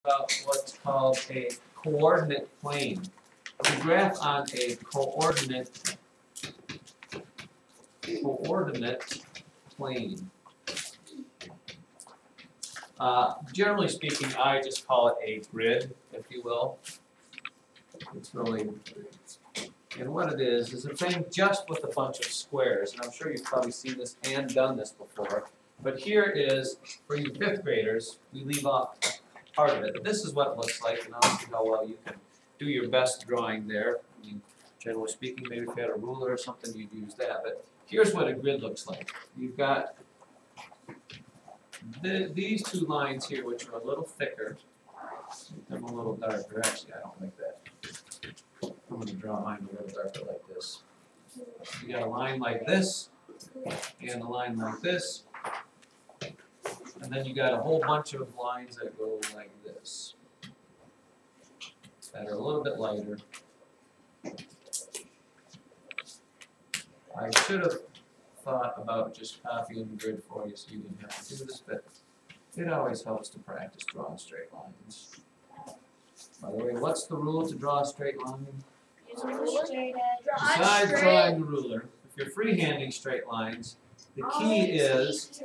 about what's called a coordinate plane. The graph on a coordinate plane. Generally speaking, I just call it a grid, if you will. It's really, and what it is a thing just with a bunch of squares. And I'm sure you've probably seen this and done this before. But here is, for you fifth graders, we leave off part of it. But this is what it looks like, and I'll see how well you can do your best drawing there. I mean, generally speaking, maybe if you had a ruler or something, you'd use that. But here's what a grid looks like. You've got these two lines here, which are a little thicker. Make them a little darker. Actually, I don't like that. I'm going to draw mine a little darker like this. You got a line like this, and a line like this. And then you got a whole bunch of lines that go like this, that are a little bit lighter. I should have thought about just copying the grid for you so you didn't have to do this, but it always helps to practice drawing straight lines. By the way, what's the rule to draw a straight line? Besides drawing the ruler, if you're freehanding straight lines, the key is,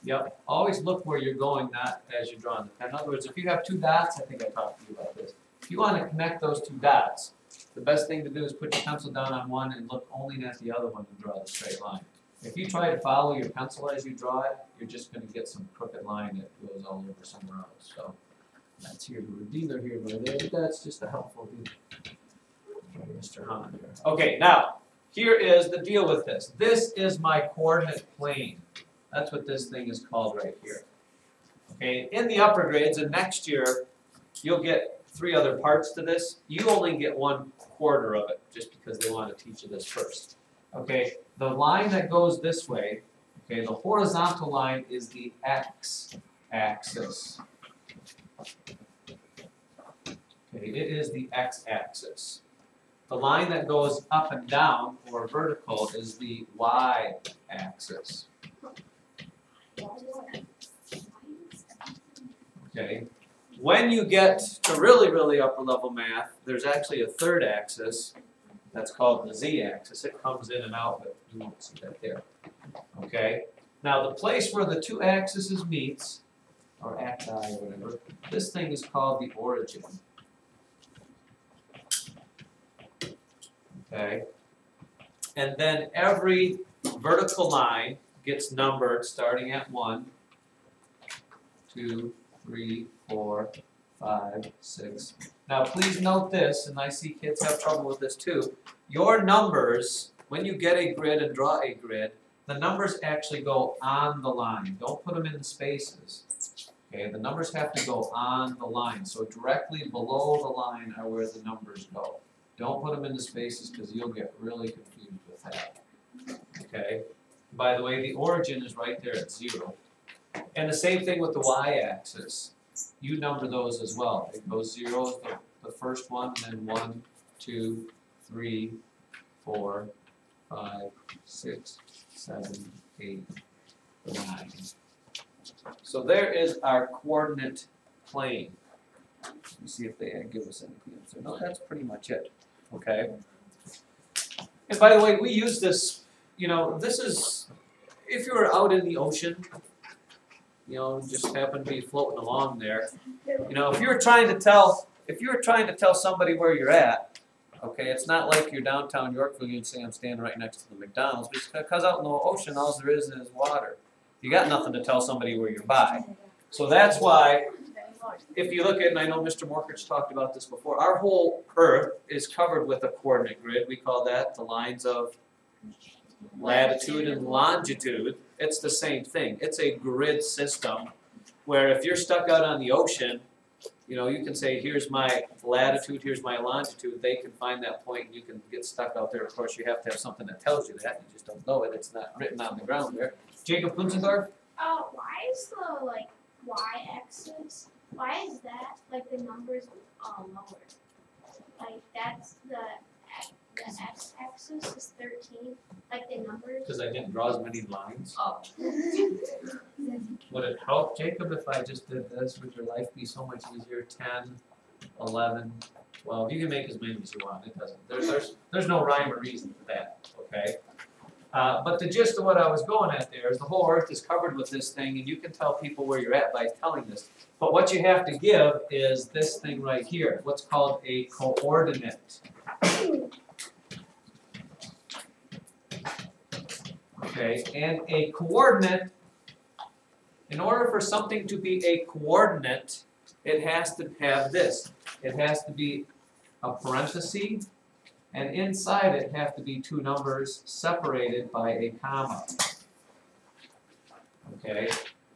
yep, always look where you're going, not as you're drawing the pen. In other words, if you have two dots, I think I talked to you about this. If you want to connect those two dots, the best thing to do is put your pencil down on one and look only at the other one and draw the straight line. If you try to follow your pencil as you draw it, you're just going to get some crooked line that goes all over somewhere else. So that's here to redeemer here, but that's just a helpful deal. Mr. Hahn here. Okay, now here is the deal with this. This is my coordinate plane. That's what this thing is called right here. Okay, in the upper grades, and next year you'll get 3 other parts to this. You only get 1/4 of it, just because they want to teach you this first. Okay, the line that goes this way, okay, the horizontal line is the x-axis. Okay, it is the x-axis. The line that goes up and down, or vertical, is the y-axis. Okay. When you get to really, really upper level math, there's actually a third axis that's called the z-axis. It comes in and out, but you won't see that there. Okay. Now the place where the two axes meets, or axi or whatever, this thing is called the origin. Okay. And then every vertical line gets numbered starting at 1, 2, 3, 4, 5, 6. Now please note this, and I see kids have trouble with this too. Your numbers, when you get a grid and draw a grid, the numbers actually go on the line. Don't put them in the spaces. Okay, the numbers have to go on the line. So directly below the line are where the numbers go. Don't put them in the spaces because you'll get really confused with that. Okay? By the way, the origin is right there at 0. And the same thing with the y-axis. You number those as well. It goes 0 is the first one, and then 1, 2, 3, 4, 5, 6, 7, 8, 9. So there is our coordinate plane. Let me see if they give us anything else. No, that's pretty much it. Okay? And by the way, we use this, you know, this is, if you were out in the ocean, you know, just happen to be floating along there, you know, if you were trying to tell somebody where you're at, okay, it's not like you're downtown Yorkville, you'd say I'm standing right next to the McDonald's, because out in the ocean, all there is water. You got nothing to tell somebody where you're by. So that's why, if you look at, and I know Mr. Morkich talked about this before, our whole Earth is covered with a coordinate grid. We call that the lines of latitude and longitude. It's the same thing. It's a grid system where if you're stuck out on the ocean, you know, you can say, here's my latitude, here's my longitude. They can find that point and you can get stuck out there. Of course, you have to have something that tells you that. You just don't know it. It's not written on the ground there. Jacob Punzendorf? Why is the, y-axis, why is that, the numbers lower? That's the x-axis is 13, the numbers. Because I didn't draw as many lines. Oh. Would it help, Jacob, if I just did this? Would your life be so much easier? 10, 11, 12. You can make as many as you want. It doesn't. There's no rhyme or reason for that. Okay. But the gist of what I was going at there is the whole earth is covered with this thing, and you can tell people where you're at by telling this. But what you have to give is this thing right here, what's called a coordinate. Okay, and a coordinate, in order for something to be a coordinate, it has to have this. It has to be a parenthesis, and inside it have to be two numbers separated by a comma. Okay,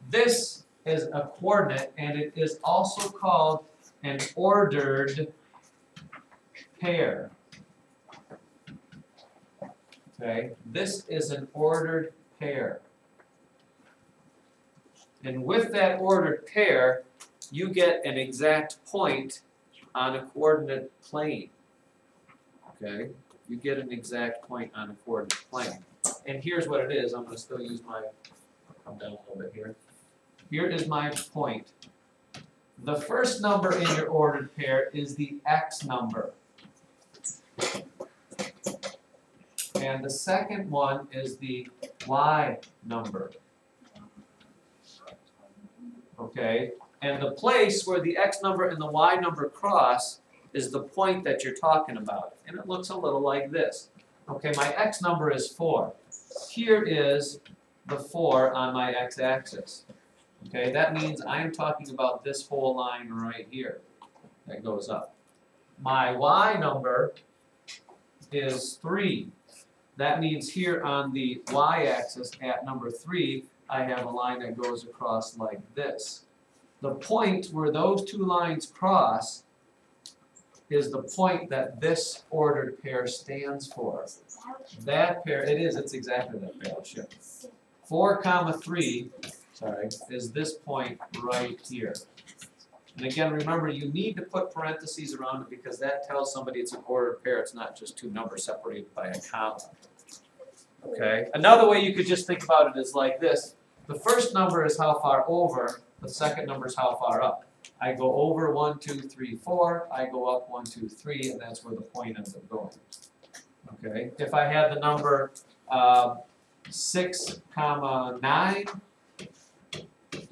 this is a coordinate, and it is also called an ordered pair. Okay, this is an ordered pair. And with that ordered pair, you get an exact point on a coordinate plane. Okay, you get an exact point on a coordinate plane. And here's what it is. I'm going to still use my, come down a little bit here. Here is my point. The first number in your ordered pair is the x number. And the second one is the y number. Okay, and the place where the x number and the y number cross is the point that you're talking about. And it looks a little like this. Okay, my x number is 4. Here is the 4 on my x-axis. Okay, that means I'm talking about this whole line right here that goes up. My y number is 3. That means here on the y-axis at number 3, I have a line that goes across like this. The point where those two lines cross is the point that this ordered pair stands for. That pair, it's exactly that pair. I'll show you. 4 comma 3, is this point right here. And again, remember, you need to put parentheses around it because that tells somebody it's an ordered pair. It's not just two numbers separated by a comma. Okay. Another way you could just think about it is like this. The first number is how far over. The second number is how far up. I go over 1, 2, 3, 4. I go up 1, 2, 3, and that's where the point ends up going. Okay. If I had the number 6 comma 9.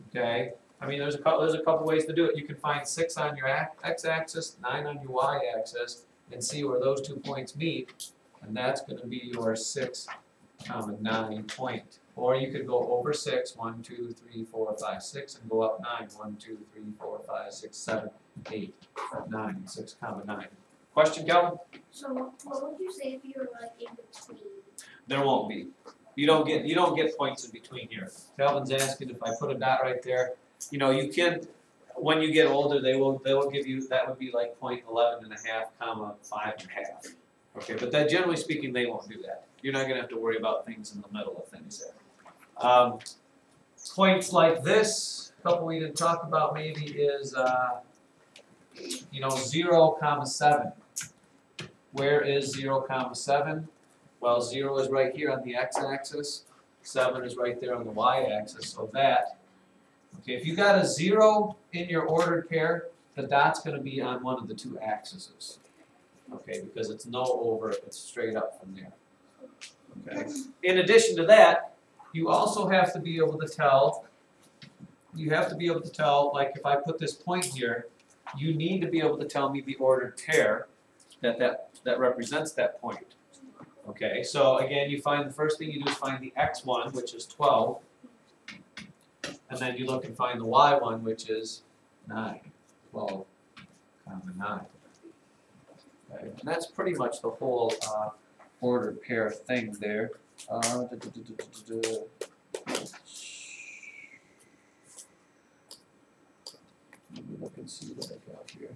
Okay. I mean, there's a couple ways to do it. You can find 6 on your x-axis, 9 on your y-axis, and see where those 2 points meet, and that's going to be your 6 comma 9 point. Or you could go over 6, 1, 2, 3, 4, 5, 6, and go up 9, 1, 2, 3, 4, 5, 6, 7, 8, 9, 6 comma 9. Question, Calvin? So what would you say if you were like in between? There won't be. You don't get points in between here. Calvin's asking if I put a dot right there. You know, you can, when you get older, they will give you, that would be like point 11 and a half, comma 5 and a half. Okay, but that generally speaking, they won't do that. You're not going to have to worry about things in the middle of things there. Points like this, a couple we didn't talk about maybe is, 0 comma 7. Where is 0 comma 7? Well, 0 is right here on the x-axis. 7 is right there on the y-axis. So that, okay, if you got a 0 in your ordered pair, the dot's going to be on one of the two axes. Okay, because it's no over, it's straight up from there. Okay. In addition to that, you also have to be able to tell, like if I put this point here, you need to be able to tell me the ordered pair that represents that point. Okay, so again, you find the first thing you do is find the x1, which is 12, and then you look and find the y1, which is 9, 12, comma 9. Okay, and that's pretty much the whole ordered pair thing there. Let me look and see what I got here.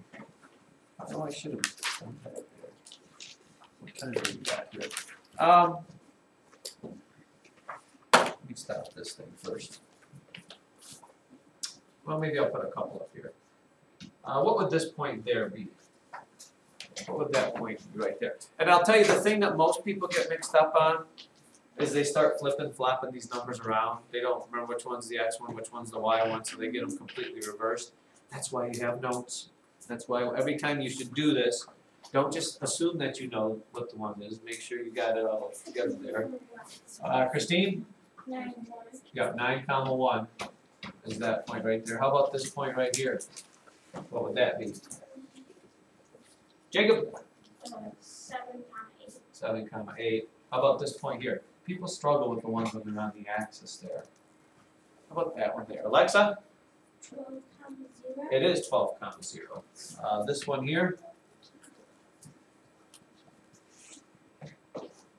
Oh, I should have done that there. What kind of we got here? Let me stop this thing first. Well, maybe I'll put a couple up here. What would this point there be? What would that point be right there? And I'll tell you the thing that most people get mixed up on is they start flopping these numbers around. They don't remember which one's the X one, which one's the Y one, so they get them completely reversed. That's why you have notes. That's why every time you should do this, don't just assume that you know what the one is. Make sure you got it all together there. Christine, 9, 1. you got 9 comma 1 is that point right there. How about this point right here? What would that be? Jacob, 7, 8. 7 comma 8. How about this point here? People struggle with the ones when they're on the axis there. How about that one there? Alexa? 12, 0. It is 12 comma 0. This one here.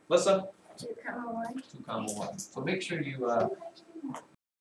Listen. 2, 1. 2 comma 1. So make sure you